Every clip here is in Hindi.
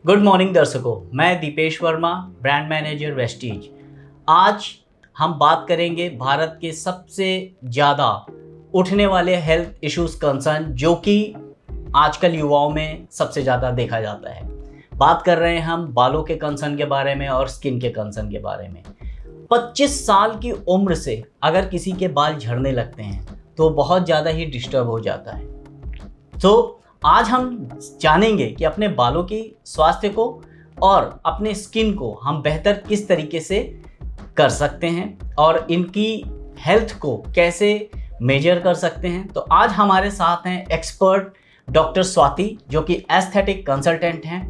गुड मॉर्निंग दर्शकों, मैं Deepesh Verma, brand manager Vestige. आज हम बात करेंगे भारत के सबसे ज़्यादा उठने वाले हेल्थ इश्यूज कंसर्न जो कि आजकल युवाओं में सबसे ज़्यादा देखा जाता है। बात कर रहे हैं हम बालों के कंसर्न के बारे में और स्किन के कंसर्न के बारे में। 25 साल की उम्र से अगर किसी के बाल झड़ने लगते हैं तो बहुत ज़्यादा ही डिस्टर्ब हो जाता है। तो आज हम जानेंगे कि अपने बालों की स्वास्थ्य को और अपने स्किन को हम बेहतर किस तरीके से कर सकते हैं और इनकी हेल्थ को कैसे मेजर कर सकते हैं। तो आज हमारे साथ हैं एक्सपर्ट डॉक्टर स्वाति, जो कि एस्थेटिक कंसल्टेंट हैं।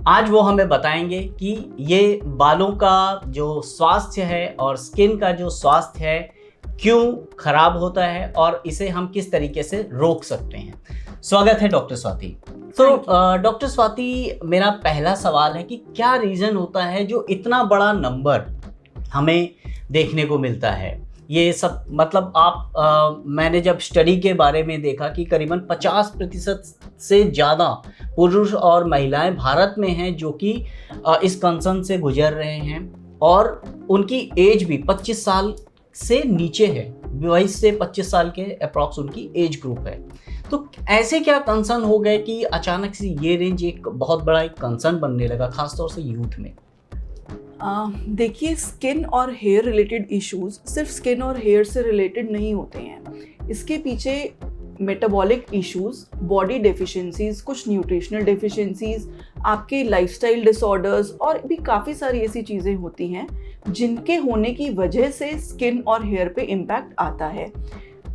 आज वो हमें बताएंगे कि ये बालों का जो स्वास्थ्य है और स्किन का जो स्वास्थ्य है क्यों खराब होता है और इसे हम किस तरीके से रोक सकते हैं। स्वागत है डॉक्टर स्वाति। तो डॉक्टर स्वाति, मेरा पहला सवाल है कि क्या रीज़न होता है जो इतना बड़ा नंबर हमें देखने को मिलता है। ये सब मतलब मैंने जब स्टडी के बारे में देखा कि करीबन 50% से ज़्यादा पुरुष और महिलाएं भारत में हैं जो कि इस कंसर्न से गुजर रहे हैं और उनकी एज भी 25 साल से नीचे है। 22 से 25 साल के अप्रॉक्स उनकी एज ग्रुप है। तो ऐसे क्या कंसर्न हो गए कि अचानक से ये रेंज एक बहुत बड़ा एक कंसर्न बनने लगा, खासतौर से यूथ में? देखिए, स्किन और हेयर रिलेटेड इश्यूज सिर्फ स्किन और हेयर से रिलेटेड नहीं होते हैं। इसके पीछे मेटाबॉलिक इश्यूज, बॉडी डेफिशिएंसीज, कुछ न्यूट्रिशनल डेफिशिएंसीज, आपके लाइफस्टाइल डिसऑर्डर्स और भी काफ़ी सारी ऐसी चीज़ें होती हैं जिनके होने की वजह से स्किन और हेयर पे इम्पैक्ट आता है।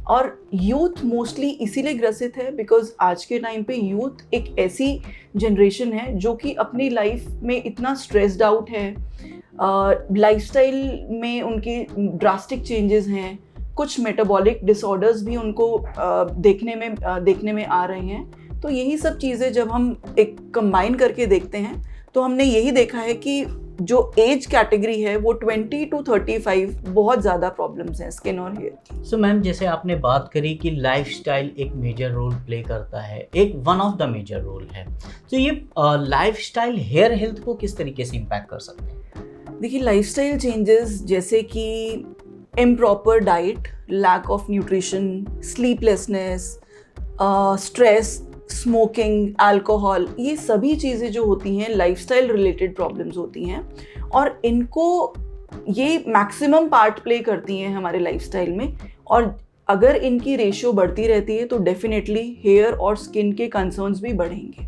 और यूथ मोस्टली इसीलिए ग्रसित है बिकॉज आज के टाइम पे यूथ एक ऐसी जनरेशन है जो कि अपनी लाइफ में इतना स्ट्रेस्ड आउट है, लाइफस्टाइल में उनके ड्रास्टिक चेंजेस हैं, कुछ मेटाबॉलिक डिसऑर्डर्स भी उनको देखने में आ रहे हैं। तो यही सब चीज़ें जब हम एक कंबाइन करके देखते हैं तो हमने यही देखा है कि जो एज कैटेगरी है वो 20 to 35 बहुत ज़्यादा प्रॉब्लम्स हैं स्किन और हेयर की। सो मैम, जैसे आपने बात करी कि लाइफस्टाइल एक मेजर रोल प्ले करता है, एक one of the major role है, तो ये लाइफस्टाइल हेयर हेल्थ को किस तरीके से इम्पैक्ट कर सकते हैं? देखिए, लाइफस्टाइल चेंजेस जैसे कि improper diet, lack of nutrition, sleeplessness, stress, smoking, alcohol, ये सभी चीज़ें जो होती हैं लाइफस्टाइल रिलेटेड प्रॉब्लम्स होती हैं और इनको ये मैक्सिमम पार्ट प्ले करती हैं हमारे लाइफस्टाइल में। और अगर इनकी रेशियो बढ़ती रहती है तो डेफिनेटली हेयर और स्किन के कंसर्न्स भी बढ़ेंगे।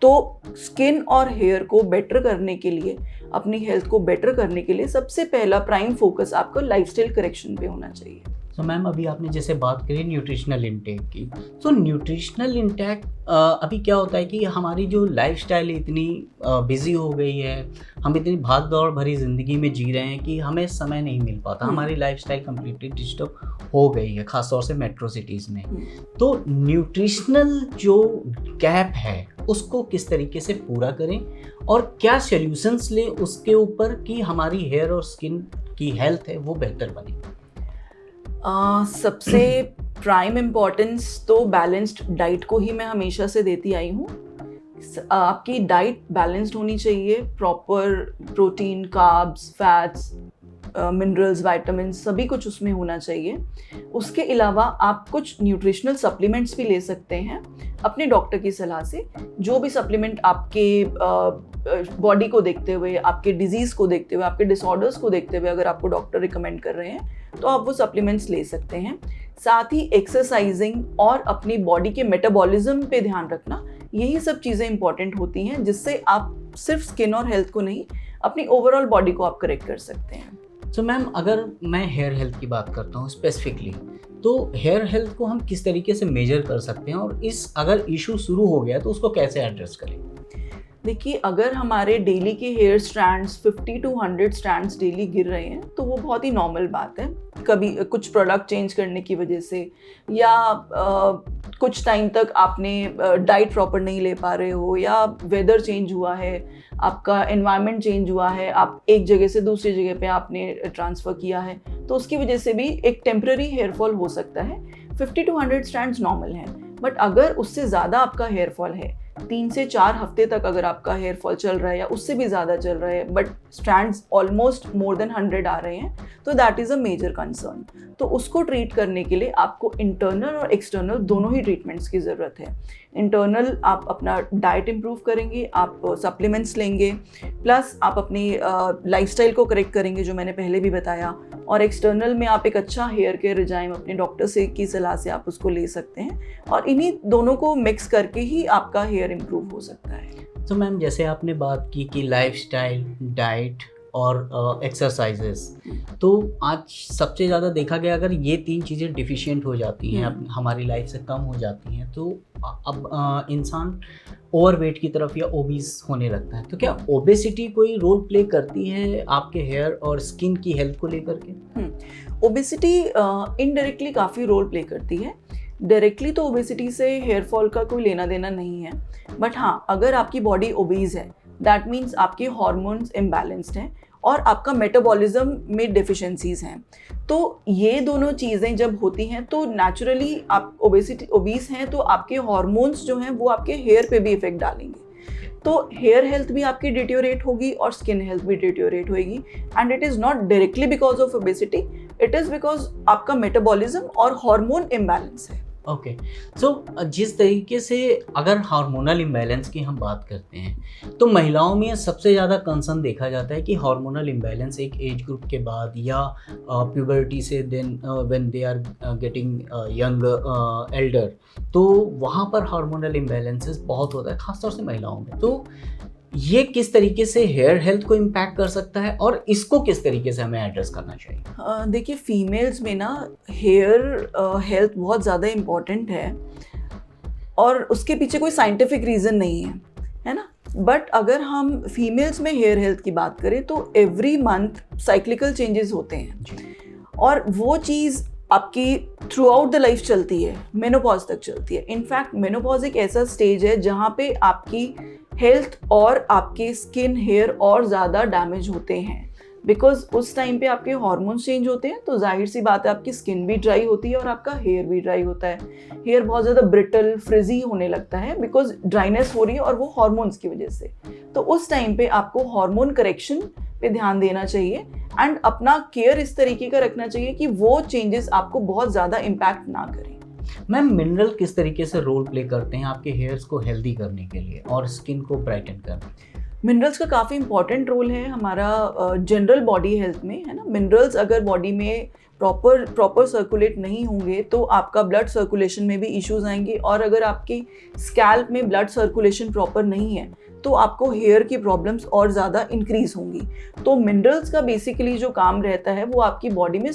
तो स्किन और हेयर को बेटर करने के लिए, अपनी हेल्थ को बेटर करने के लिए सबसे पहला प्राइम फोकस आपका लाइफस्टाइल करेक्शन पे होना चाहिए। तो मैम, अभी आपने जैसे बात करी न्यूट्रिशनल इंटेक की, तो न्यूट्रिशनल इंटेक अभी क्या होता है कि हमारी जो लाइफस्टाइल इतनी बिजी हो गई है, हम इतनी भाग दौड़ भरी ज़िंदगी में जी रहे हैं कि हमें समय नहीं मिल पाता। हमारी लाइफस्टाइल कम्प्लीटली डिस्टर्ब हो गई है, खासतौर से मेट्रो सिटीज़ में। तो न्यूट्रिशनल जो गैप है उसको किस तरीके से पूरा करें और क्या सॉल्यूशंस लें उसके ऊपर कि हमारी हेयर और स्किन की हेल्थ है वो बेहतर बने? सबसे प्राइम इम्पॉर्टेंस तो बैलेंस्ड डाइट को ही मैं हमेशा से देती आई हूँ। आपकी डाइट बैलेंस्ड होनी चाहिए, proper protein, carbs, fats, minerals, vitamins, सभी कुछ उसमें होना चाहिए। उसके अलावा आप कुछ न्यूट्रिशनल सप्लीमेंट्स भी ले सकते हैं अपने डॉक्टर की सलाह से। जो भी सप्लीमेंट आपके बॉडी को देखते हुए, आपके डिजीज़ को देखते हुए, आपके डिसऑर्डर्स को देखते हुए अगर आपको डॉक्टर रिकमेंड कर रहे हैं तो आप वो सप्लीमेंट्स ले सकते हैं। साथ ही एक्सरसाइजिंग और अपनी बॉडी के मेटाबॉलिज्म पे ध्यान रखना, यही सब चीज़ें इंपॉर्टेंट होती हैं जिससे आप सिर्फ स्किन और हेल्थ को नहीं, अपनी ओवरऑल बॉडी को आप करेक्ट कर सकते हैं। तो मैम, अगर मैं हेयर हेल्थ की बात करता हूँ स्पेसिफिकली, तो हेयर हेल्थ को हम किस तरीके से मेजर कर सकते हैं और इस अगर इशू शुरू हो गया तो उसको कैसे एड्रेस करें? देखिए, अगर हमारे डेली के hair strands 50 to 100 strands daily गिर रहे हैं तो वो बहुत ही नॉर्मल बात है। कभी कुछ प्रोडक्ट चेंज करने की वजह से या कुछ टाइम तक आपने डाइट प्रॉपर नहीं ले पा रहे हो या वेदर चेंज हुआ है, आपका एनवायरनमेंट चेंज हुआ है, आप एक जगह से दूसरी जगह पे आपने ट्रांसफ़र किया है, तो उसकी वजह से भी एक टेम्पररी हेयर फॉल हो सकता है। 50 to 100 स्ट्रैंड्स नॉर्मल हैं, बट अगर उससे ज़्यादा आपका हेयर फॉल है 3 से 4 हफ्ते तक अगर आपका हेयर फॉल चल रहा है या उससे भी ज़्यादा चल रहा है but strands almost more than 100 आ रहे हैं, तो that is a major concern. तो उसको ट्रीट करने के लिए आपको इंटरनल और एक्सटर्नल दोनों ही ट्रीटमेंट्स की ज़रूरत है। इंटरनल आप अपना डाइट इम्प्रूव करेंगे, आप सप्लीमेंट्स लेंगे, प्लस आप अपनी लाइफस्टाइल को करेक्ट करेंगे जो मैंने पहले भी बताया, और एक्सटर्नल में आप एक अच्छा हेयर केयर रिजाइम अपने डॉक्टर से की सलाह से आप उसको ले सकते हैं, और इन्हीं दोनों को मिक्स करके ही आपका हेयर इम्प्रूव हो सकता है। तो मैम जैसे आपने बात की कि लाइफस्टाइल, डाइट और एक्सरसाइजेस, तो आज सबसे ज़्यादा देखा गया अगर ये 3 चीज़ें डिफिशिएंट हो जाती हैं, हमारी लाइफ से कम हो जाती हैं, तो अब इंसान ओवरवेट की तरफ या ओबीस होने लगता है। तो क्या ओबेसिटी कोई रोल प्ले करती है आपके हेयर और स्किन की हेल्थ को लेकर के? ओबेसिटी इनडायरेक्टली काफ़ी रोल प्ले करती है। डायरेक्टली तो ओबेसिटी से हेयर फॉल का कोई लेना देना नहीं है, बट हाँ, अगर आपकी बॉडी ओबीज है दैट मीन्स आपके हार्मोन्स इम्बैलेंस्ड हैं और आपका मेटाबॉलिज्म में डेफिशिएंसीज हैं। तो ये दोनों चीज़ें जब होती हैं तो नेचुरली आप ओबीस हैं तो आपके हार्मोन्स जो हैं वो आपके हेयर पे भी इफेक्ट डालेंगे, तो हेयर हेल्थ भी आपकी डिटोरेट होगी और स्किन हेल्थ भी डिटोरेट होगी। And it is not directly because of obesity, it is because आपका मेटाबॉलिज्म और हार्मोन इम्बैलेंस है। ओके, सो जिस तरीके से अगर हार्मोनल इम्बैलेंस की हम बात करते हैं तो महिलाओं में सबसे ज़्यादा कंसर्न देखा जाता है कि हार्मोनल इम्बैलेंस एक एज ग्रुप के बाद या प्यूबर्टी से then when they are getting young elder, तो वहाँ पर हार्मोनल इम्बैलेंसेस बहुत होता है खासतौर से महिलाओं में। तो ये किस तरीके से हेयर हेल्थ को इम्पैक्ट कर सकता है और इसको किस तरीके से हमें एड्रेस करना चाहिए? देखिए, फीमेल्स में ना हेयर हेल्थ बहुत ज़्यादा इम्पॉर्टेंट है और उसके पीछे कोई साइंटिफिक रीज़न नहीं है ना। बट अगर हम फीमेल्स में हेयर हेल्थ की बात करें तो एवरी मंथ साइक्लिकल चेंजेस होते हैं और वो चीज़ आपकी थ्रू आउट द लाइफ चलती है, मेनोपॉज तक चलती है। इनफैक्ट मेनोपॉज एक ऐसा स्टेज है जहाँ पे आपकी हेल्थ और आपके स्किन हेयर और ज़्यादा डैमेज होते हैं, बिकॉज उस टाइम पे आपके हार्मोन्स चेंज होते हैं, तो जाहिर सी बात है आपकी स्किन भी ड्राई होती है और आपका हेयर भी ड्राई होता है। हेयर बहुत ज़्यादा ब्रिटल फ्रिजी होने लगता है बिकॉज ड्राइनेस हो रही है और वो हार्मोन्स की वजह से। तो उस टाइम पे आपको हार्मोन करेक्शन पे ध्यान देना चाहिए एंड अपना केयर इस तरीके का रखना चाहिए कि वो चेंजेस आपको बहुत ज़्यादा इम्पैक्ट ना करें। मैम, मिनरल किस तरीके से रोल प्ले करते हैं आपके हेयर्स को हेल्दी करने के लिए और स्किन को ब्राइटन करने? मिनरल्स का काफ़ी इंपॉर्टेंट रोल है हमारा जनरल बॉडी हेल्थ में, है ना। मिनरल्स अगर बॉडी में प्रॉपर सर्कुलेट नहीं होंगे तो आपका ब्लड सर्कुलेशन में भी इश्यूज आएंगे, और अगर आपकी स्कैल्प में ब्लड सर्कुलेशन प्रॉपर नहीं है तो आपको हेयर की प्रॉब्लम्स और ज़्यादा इंक्रीज होंगी। तो मिनरल्स का बेसिकली जो काम रहता है वो आपकी बॉडी में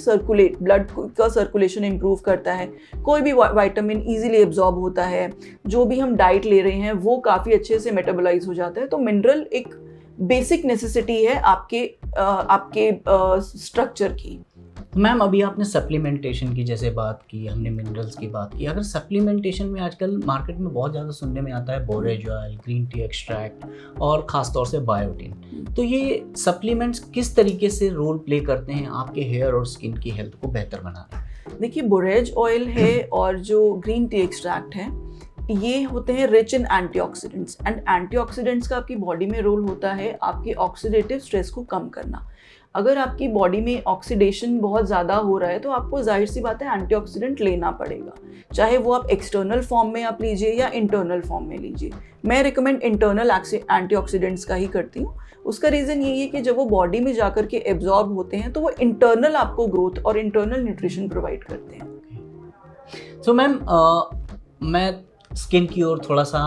ब्लड का सर्कुलेशन इंप्रूव करता है, कोई भी विटामिन इजीली एब्जॉर्ब होता है, जो भी हम डाइट ले रहे हैं वो काफ़ी अच्छे से मेटाबोलाइज हो जाता है। तो मिनरल एक बेसिक नेसेसिटी है आपके स्ट्रक्चर की। मैम, अभी आपने सप्लीमेंटेशन की जैसे बात की, हमने मिनरल्स की बात की। अगर सप्लीमेंटेशन में आजकल मार्केट में बहुत ज़्यादा सुनने में आता है borage oil, green tea extract और ख़ासतौर से बायोटिन, तो ये सप्लीमेंट्स किस तरीके से रोल प्ले करते हैं आपके हेयर और स्किन की हेल्थ को बेहतर बनाने में? देखिए, बोरेज ऑयल है और जो ग्रीन टी एक्सट्रैक्ट है ये होते हैं rich in antioxidants, and antioxidants का आपकी बॉडी में रोल होता है आपके ऑक्सीडेटिव स्ट्रेस को कम करना। अगर आपकी बॉडी में ऑक्सीडेशन बहुत ज़्यादा हो रहा है तो आपको जाहिर सी बात है एंटीऑक्सीडेंट लेना पड़ेगा, चाहे वो आप एक्सटर्नल फॉर्म में आप लीजिए या इंटरनल फॉर्म में लीजिए। मैं रिकमेंड इंटरनल एंटीऑक्सीडेंट्स का ही करती हूँ। उसका रीज़न यही है कि जब वो बॉडी में जाकर के एब्जॉर्ब होते हैं तो वो इंटरनल आपको ग्रोथ और इंटरनल न्यूट्रिशन प्रोवाइड करते हैं। सो मैम, मैं स्किन की ओर थोड़ा सा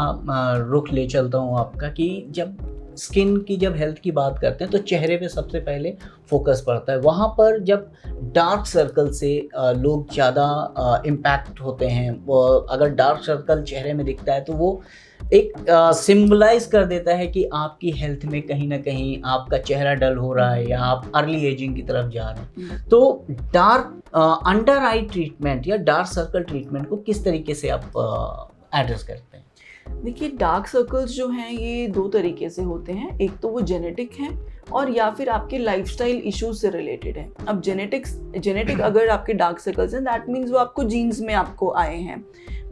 रुख ले चलता हूँ आपका, कि जब स्किन की जब हेल्थ की बात करते हैं तो चेहरे पे सबसे पहले फोकस पड़ता है। वहाँ पर जब डार्क सर्कल से लोग ज़्यादा इम्पैक्ट होते हैं, वो अगर डार्क सर्कल चेहरे में दिखता है तो वो एक सिम्बलाइज कर देता है कि आपकी हेल्थ में कहीं ना कहीं आपका चेहरा डल हो रहा है या आप अर्ली एजिंग की तरफ जा रहे हैं। तो डार्क अंडर आई ट्रीटमेंट या डार्क सर्कल ट्रीटमेंट को किस तरीके से आप एड्रेस करते हैं? देखिए, डार्क सर्कल्स जो हैं ये 2 तरीके से होते हैं। एक तो वो जेनेटिक हैं और या फिर आपके लाइफस्टाइल इश्यूज से रिलेटेड है। अब जेनेटिक अगर आपके डार्क सर्कल्स हैं दैट मीन्स वो आपको जीन्स में आपको आए हैं,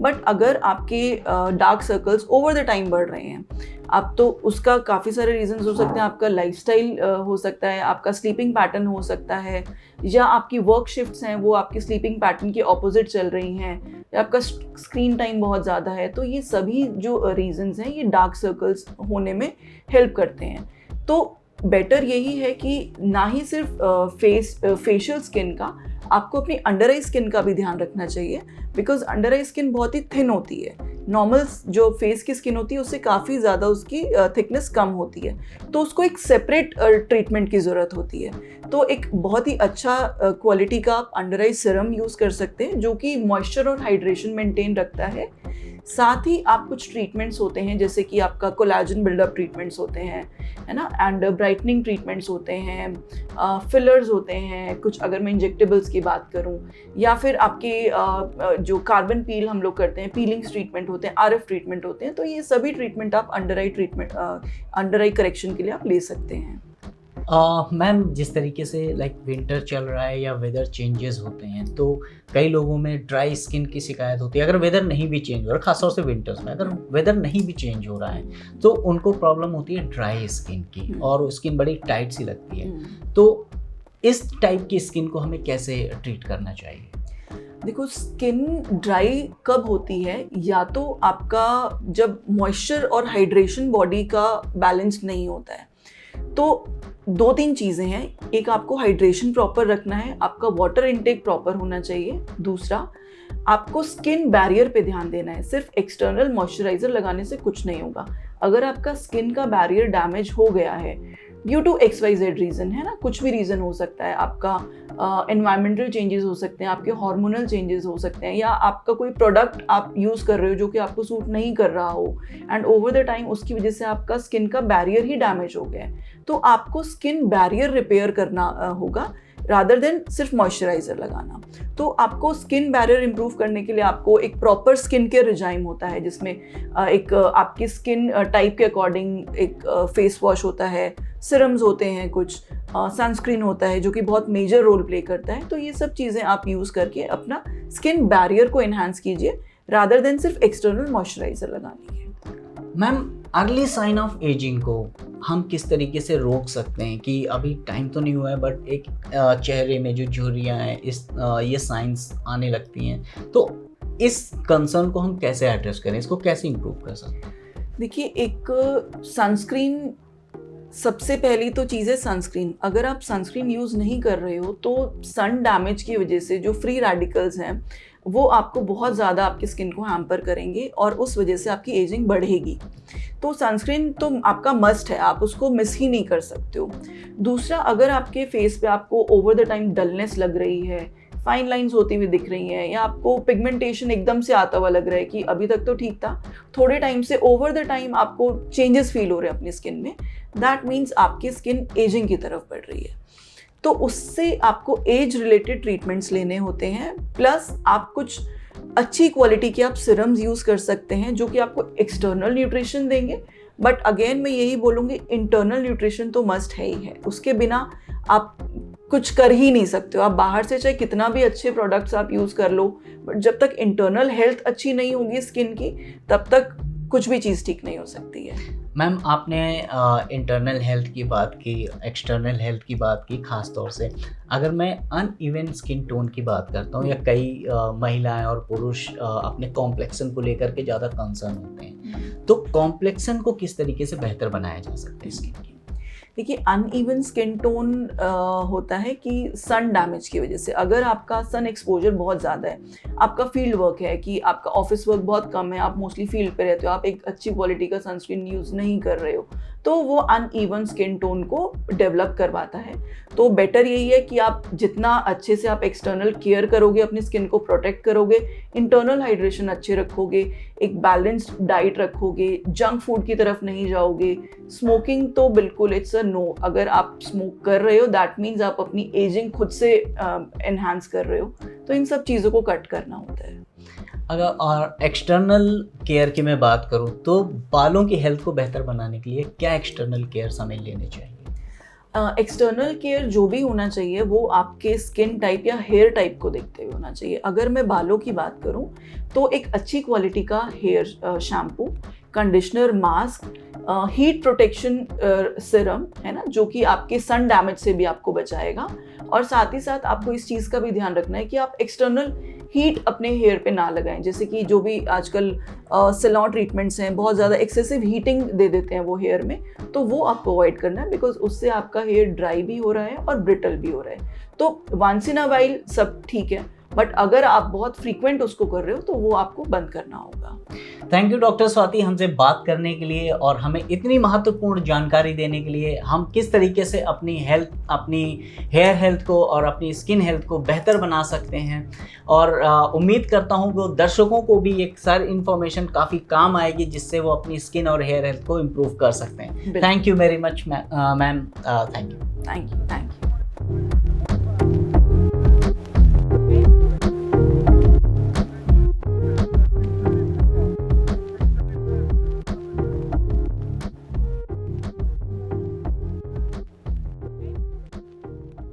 बट अगर आपके dark circles over the time बढ़ रहे हैं, आप तो उसका काफ़ी सारे रीजंस हो सकते हैं। आपका लाइफस्टाइल हो सकता है, आपका स्लीपिंग पैटर्न हो सकता है, या आपकी वर्क शिफ्ट्स हैं वो आपकी स्लीपिंग पैटर्न के ऑपोजिट चल रही हैं, या आपका स्क्रीन टाइम बहुत ज़्यादा है। तो ये सभी जो रीजंस हैं ये डार्क सर्कल्स होने में हेल्प करते हैं। तो बेटर यही है कि ना ही सिर्फ फेशियल स्किन का, आपको अपनी अंडर आई स्किन का भी ध्यान रखना चाहिए, बिकॉज अंडर आई स्किन बहुत ही थिन होती है। नॉर्मल जो फेस की स्किन होती है उससे काफ़ी ज़्यादा उसकी थिकनेस कम होती है, तो उसको एक सेपरेट ट्रीटमेंट की ज़रूरत होती है। तो एक बहुत ही अच्छा क्वालिटी का आप अंडर आई सीरम यूज़ कर सकते हैं जो कि मॉइस्चर और हाइड्रेशन मेंटेन रखता है। साथ ही आप कुछ ट्रीटमेंट्स होते हैं जैसे कि आपका कोलाजन बिल्डअप ट्रीटमेंट्स होते हैं, है ना, एंड ब्राइटनिंग ट्रीटमेंट्स होते हैं, फिलर्स होते हैं कुछ, अगर मैं इंजेक्टेबल्स की बात करूं, या फिर आपके जो कार्बन पील हम लोग करते हैं, पीलिंग्स ट्रीटमेंट होते हैं, आरएफ ट्रीटमेंट होते हैं। तो ये सभी ट्रीटमेंट आप अंडर आई करेक्शन के लिए आप ले सकते हैं। मैम, जिस तरीके से लाइक विंटर चल रहा है या वेदर चेंजेस होते हैं, तो कई लोगों में ड्राई स्किन की शिकायत होती है। अगर वेदर नहीं भी चेंज हो रहा है, खासतौर से विंटर्स में अगर वेदर नहीं भी चेंज हो रहा है तो उनको प्रॉब्लम होती है ड्राई स्किन की, और स्किन बड़ी टाइट सी लगती है। तो इस टाइप की स्किन को हमें कैसे ट्रीट करना चाहिए? देखो, स्किन ड्राई कब होती है, या तो आपका जब मॉइस्चर और हाइड्रेशन बॉडी का बैलेंस नहीं होता है। तो 2-3 चीज़ें हैं। एक, आपको हाइड्रेशन प्रॉपर रखना है, आपका वाटर इनटेक प्रॉपर होना चाहिए। दूसरा, आपको स्किन बैरियर पे ध्यान देना है। सिर्फ एक्सटर्नल मॉइस्चराइज़र लगाने से कुछ नहीं होगा। अगर आपका स्किन का बैरियर डैमेज हो गया है ड्यू टू XYZ रीज़न, है ना, कुछ भी रीज़न हो सकता है, आपका एनवायरमेंटल चेंजेस हो सकते हैं, आपके हार्मोनल चेंजेस हो सकते हैं, या आपका कोई प्रोडक्ट आप यूज़ कर रहे हो जो कि आपको सूट नहीं कर रहा हो, एंड ओवर द टाइम उसकी वजह से आपका स्किन का बैरियर ही डैमेज हो गया है, तो आपको स्किन बैरियर रिपेयर करना होगा रादर देन सिर्फ मॉइस्चराइज़र लगाना। तो आपको स्किन बैरियर इंप्रूव करने के लिए आपको एक प्रॉपर स्किन केयर रिजाइम होता है, जिसमें एक आपकी स्किन टाइप के अकॉर्डिंग एक फेस वॉश होता है, सिरम्स होते हैं, कुछ सनस्क्रीन होता है जो कि बहुत मेजर रोल प्ले करता है। तो ये सब चीज़ें आप यूज़ करके अपना स्किन बैरियर को एनहांस कीजिए रादर देन सिर्फ एक्सटर्नल मॉइस्चराइज़र लगाने के। Ma'am, early sign of ageing को हम किस तरीके से रोक सकते हैं कि अभी टाइम तो नहीं हुआ है बट एक चेहरे में जो झुर्रियाँ हैं ये साइंस आने लगती हैं, तो इस कंसर्न को हम कैसे एड्रेस करें, इसको कैसे इम्प्रूव कर सकते हैं? देखिए, एक सनस्क्रीन, सबसे पहली तो चीज़ है सनस्क्रीन। अगर आप सनस्क्रीन यूज़ नहीं कर रहे हो तो सन डैमेज की वजह से जो फ्री रेडिकल्स हैं वो आपको बहुत ज़्यादा आपकी स्किन को हैम्पर करेंगे और उस वजह से आपकी एजिंग बढ़ेगी। तो सनस्क्रीन तो आपका मस्ट है, आप उसको मिस ही नहीं कर सकते हो। दूसरा, अगर आपके फेस पे आपको ओवर द टाइम डलनेस लग रही है, फाइन लाइंस होती हुई दिख रही हैं, या आपको पिगमेंटेशन एकदम से आता हुआ लग रहा है कि अभी तक तो ठीक था, थोड़े टाइम से ओवर द टाइम आपको चेंजेस फील हो रहे हैं अपनी स्किन में, दैट मीन्स आपकी स्किन एजिंग की तरफ बढ़ रही है। तो उससे आपको एज रिलेटेड ट्रीटमेंट्स लेने होते हैं, प्लस आप कुछ अच्छी क्वालिटी के आप सिरम्स यूज़ कर सकते हैं जो कि आपको एक्सटर्नल न्यूट्रिशन देंगे। बट अगेन मैं यही बोलूँगी, इंटरनल न्यूट्रिशन तो मस्ट है ही है, उसके बिना आप कुछ कर ही नहीं सकते हो। आप बाहर से चाहे कितना भी अच्छे प्रोडक्ट्स आप यूज़ कर लो, बट जब तक इंटरनल हेल्थ अच्छी नहीं होगी स्किन की, तब तक कुछ भी चीज़ ठीक नहीं हो सकती है। मैम, आपने इंटरनल हेल्थ की बात की, एक्सटर्नल हेल्थ की बात की, ख़ास तौर से अगर मैं अनइवन स्किन टोन की बात करता हूँ, या कई महिलाएं और पुरुष अपने कॉम्प्लेक्सन को लेकर के ज़्यादा कंसर्न होते हैं, तो कॉम्प्लेक्सन को किस तरीके से बेहतर बनाया जा सकता है स्किन की? देखिए, अनइवन स्किन टोन होता है कि सन डैमेज की वजह से। अगर आपका सन एक्सपोजर बहुत ज़्यादा है, आपका फील्ड वर्क है कि आपका ऑफिस वर्क बहुत कम है, आप मोस्टली फील्ड पे रहते हो, आप एक अच्छी क्वालिटी का सनस्क्रीन यूज़ नहीं कर रहे हो, तो वो अनइवन स्किन टोन को डेवलप करवाता है। तो बेटर यही है कि आप जितना अच्छे से आप एक्सटर्नल केयर करोगे, अपनी स्किन को प्रोटेक्ट करोगे, इंटरनल हाइड्रेशन अच्छे रखोगे, एक बैलेंस्ड डाइट रखोगे, जंक फूड की तरफ नहीं जाओगे। स्मोकिंग तो बिल्कुल इट्स अ नो। अगर आप स्मोक कर रहे हो दैट मीन्स आप अपनी एजिंग खुद से एनहांस कर रहे हो, तो इन सब चीज़ों को कट करना होता है। अगर और एक्सटर्नल केयर की मैं बात करूं, तो बालों की हेल्थ को बेहतर बनाने के लिए क्या एक्सटर्नल केयर्स हमें लेने चाहिए? एक्सटर्नल केयर जो भी होना चाहिए वो आपके स्किन टाइप या हेयर टाइप को देखते हुए होना चाहिए। अगर मैं बालों की बात करूं तो एक अच्छी क्वालिटी का hair shampoo, conditioner, mask, heat protection serum है ना, जो कि आपके सन डैमेज से भी आपको बचाएगा। और साथ ही साथ आपको इस चीज़ का भी ध्यान रखना है कि आप एक्सटर्नल हीट अपने हेयर पे ना लगाएं। जैसे कि जो भी आजकल सैलून ट्रीटमेंट्स हैं, बहुत ज़्यादा एक्सेसिव हीटिंग दे देते हैं वो हेयर में, तो वो आपको अवॉइड करना है, बिकॉज उससे आपका हेयर ड्राई भी हो रहा है और ब्रिटल भी हो रहा है। तो वंस इन अ वाइल सब ठीक है, बट अगर आप बहुत फ्रीक्वेंट उसको कर रहे हो तो वो आपको बंद करना होगा। थैंक यू डॉक्टर स्वाति हमसे बात करने के लिए और हमें इतनी महत्वपूर्ण जानकारी देने के लिए। हम किस तरीके से अपनी हेल्थ, अपनी हेयर हेल्थ को और अपनी स्किन हेल्थ को बेहतर बना सकते हैं, और उम्मीद करता हूँ कि दर्शकों को भी एक सारी इन्फॉर्मेशन काफ़ी काम आएगी, जिससे वो अपनी स्किन और हेयर हेल्थ को इम्प्रूव कर सकते हैं। Thank you very much ma'am, thank you. Thank you.